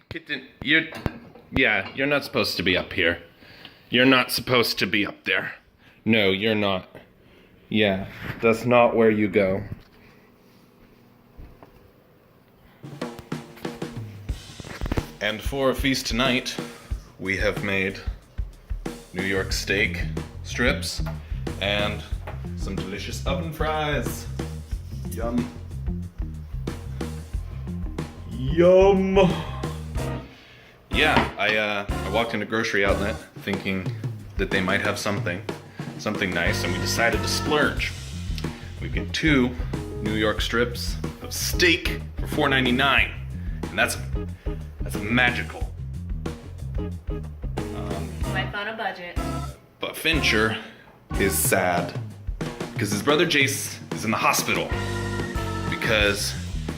Kitten, you're not supposed to be up here. You're not supposed to be up there. No, you're not. Yeah, that's not where you go. And for a feast tonight, we have made New York steak strips and some delicious oven fries. Yum. Yum. Yeah, I walked in a grocery outlet thinking that they might have something nice, and we decided to splurge. We get 2 New York strips of steak for $4.99, and that's magical. Life on a budget. But Fincher is sad because his brother Jace is in the hospital because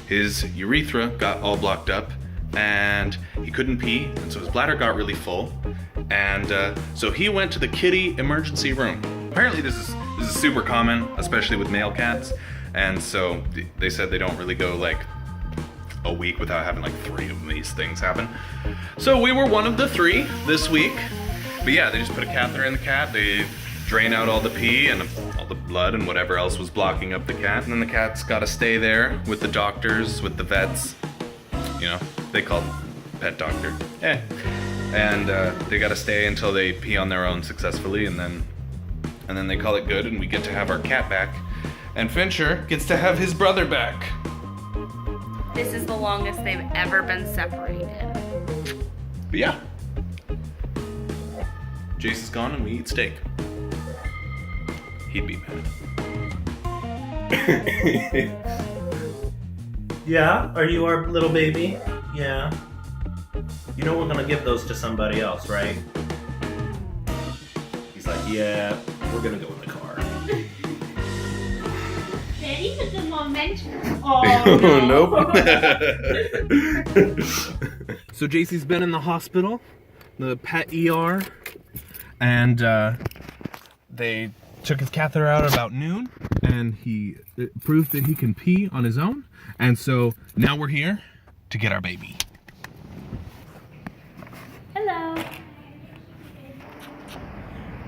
his urethra got all blocked up and he couldn't pee, and so his bladder got really full, and so he went to the kitty emergency room. Apparently this is super common, especially with male cats, and so they said they don't really go like a week without having like 3 of these things happen. So we were one of the 3 this week. But yeah, they just put a catheter in the cat, they drain out all the pee and all the blood and whatever else was blocking up the cat, and then the cat's gotta stay there with the doctors, with the vets. You know, they call them pet doctor. And they gotta stay until they pee on their own successfully, and then they call it good, and we get to have our cat back. And Fincher gets to have his brother back. This is the longest they've ever been separated. But yeah. Jace is gone and we eat steak. He'd be mad. Yeah? Are you our little baby? Yeah. You know we're gonna give those to somebody else, right? He's like, yeah, we're gonna go in the car. Daddy took a momentum. Oh, nope. So JC's been in the hospital, the Ktten ER, and they took his catheter out at about noon, and it proved that he can pee on his own, and so now we're here to get our baby. Hello.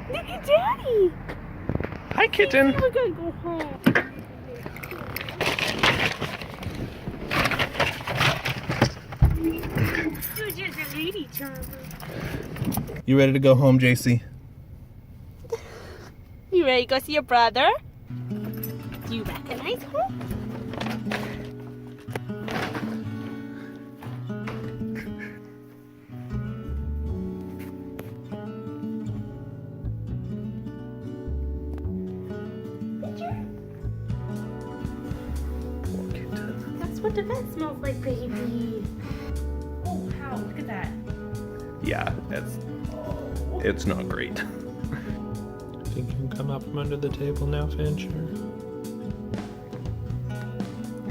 Look at Daddy. Hi, kitten. We're gonna go home. You're just a lady charmer. You ready to go home, JC? You ready to go see your brother? Do you recognize him? That's what the vet smells like, baby. Oh, wow, look at that. Yeah, it's not great. Think you can come out from under the table now, Fincher?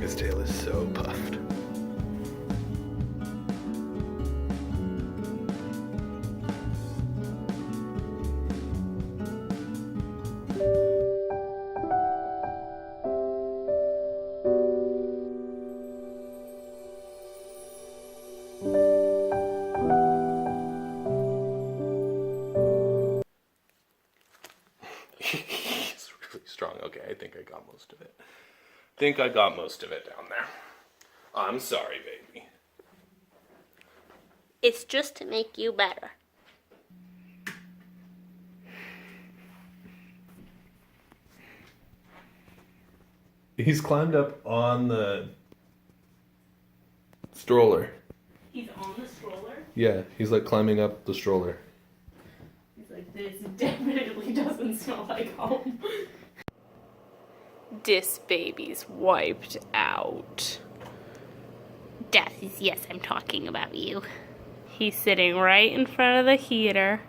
His tail is so puffed. He's really strong. Okay, I think I got most of it. Down there. I'm sorry, baby. It's just to make you better. He's climbed up on the stroller. He's on the stroller. Yeah, he's like climbing up the stroller. He's like, this definitely doesn't smell like home. This baby's wiped out. Yes, I'm talking about you. He's sitting right in front of the heater,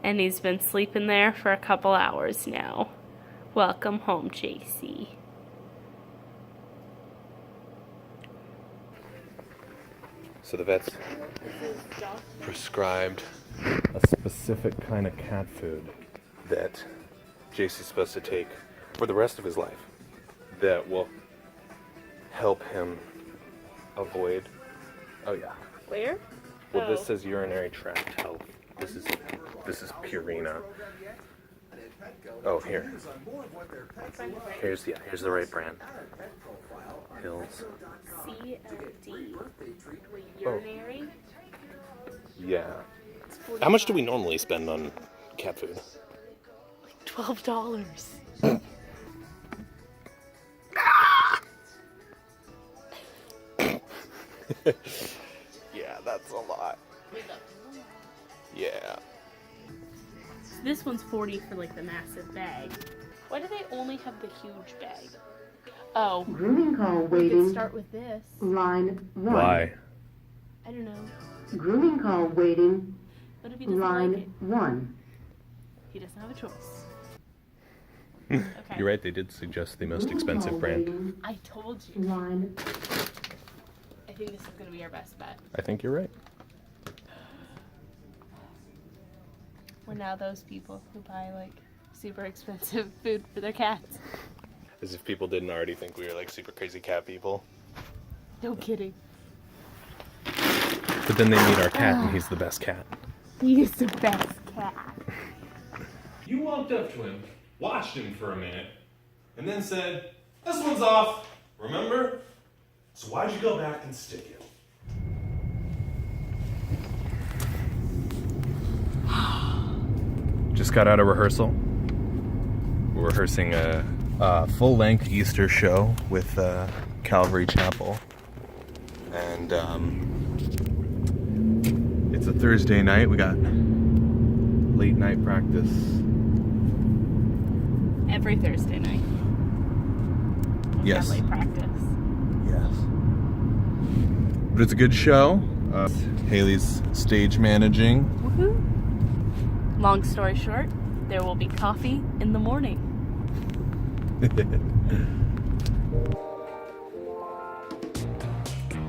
and he's been sleeping there for a couple hours now. Welcome home, JC. So the vets prescribed a specific kind of cat food that JC's supposed to take for the rest of his life that will help him avoid Oh yeah. Where? Well, Oh. this says urinary tract health. This is Purina. Oh, here. Here's the right brand. Hills. CLD. Wait, urinary? Yeah. How much do we normally spend on cat food? $12. Yeah, that's a lot. Yeah. This one's 40 for like the massive bag. Why do they only have the huge bag? Oh, Grooming call we could waiting. start with this. Line 1. Why? I don't know. Grooming call waiting. What if he doesn't Line like it? 1. He doesn't have a choice. Okay. You're right, they did suggest the most Grooming expensive call brand. waiting. I told you. Line. I think this is gonna be our best bet. I think you're right. We're now those people who buy like super expensive food for their cats. As if people didn't already think we were like super crazy cat people. No kidding. But then they meet our cat and he's the best cat. He's the best cat. You walked up to him, watched him for a minute, and then said, "This one's off, remember? So why'd you go back and stick it?" Just got out of rehearsal. We're rehearsing a full-length Easter show with Calvary Chapel. And it's a Thursday night. We got late night practice. Every Thursday night. Yes. Got late practice. Yes. But it's a good show. Haley's stage managing. Woohoo! Long story short, there will be coffee in the morning.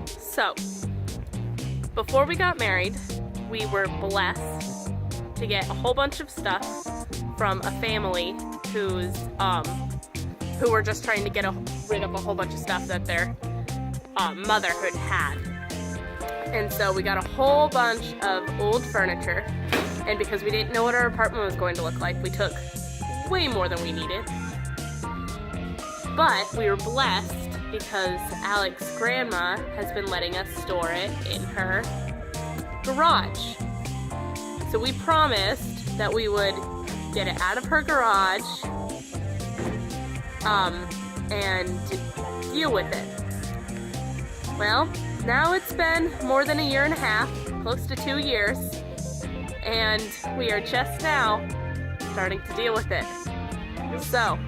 So, before we got married, we were blessed to get a whole bunch of stuff from a family who were just trying to get rid of a whole bunch of stuff that their motherhood had. And so we got a whole bunch of old furniture, and because we didn't know what our apartment was going to look like, we took way more than we needed. But we were blessed because Alex's grandma has been letting us store it in her garage. So we promised that we would get it out of her garage and deal with it. Well, now it's been more than a year and a half, close to 2 years, and we are just now starting to deal with it. So,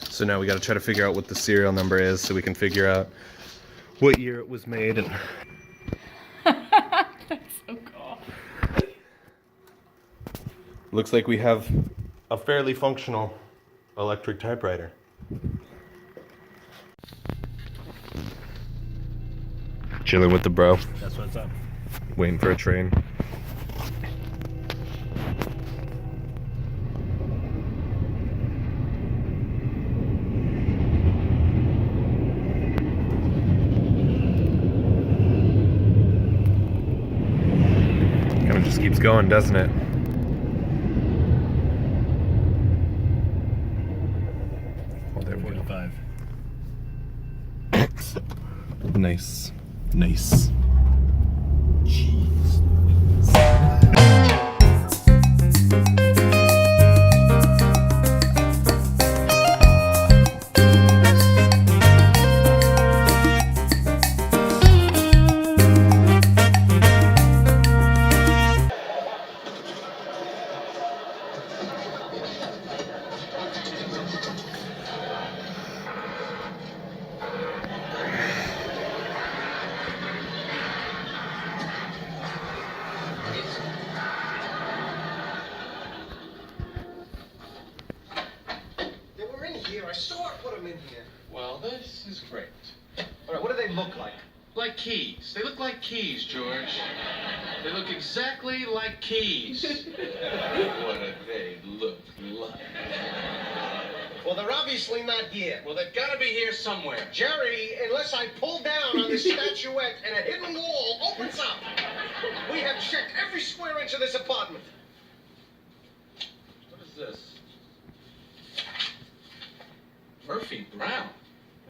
So now we got to try to figure out what the serial number is so we can figure out what year it was made. And that's so cool. looks like we have a fairly functional electric typewriter. Chilling with the bro. That's what's up. Waiting for a train. Kind of just keeps going, doesn't it? Oh, there we go. 45. Nice. Nice. Perfect. All right, what do they look like? Like keys. They look like keys, George. They look exactly like keys. What do they look like? Well, they're obviously not here. Well, they've got to be here somewhere. Jerry, unless I pull down on this statuette and a hidden wall opens up, we have checked every square inch of this apartment. What is this? Murphy Brown.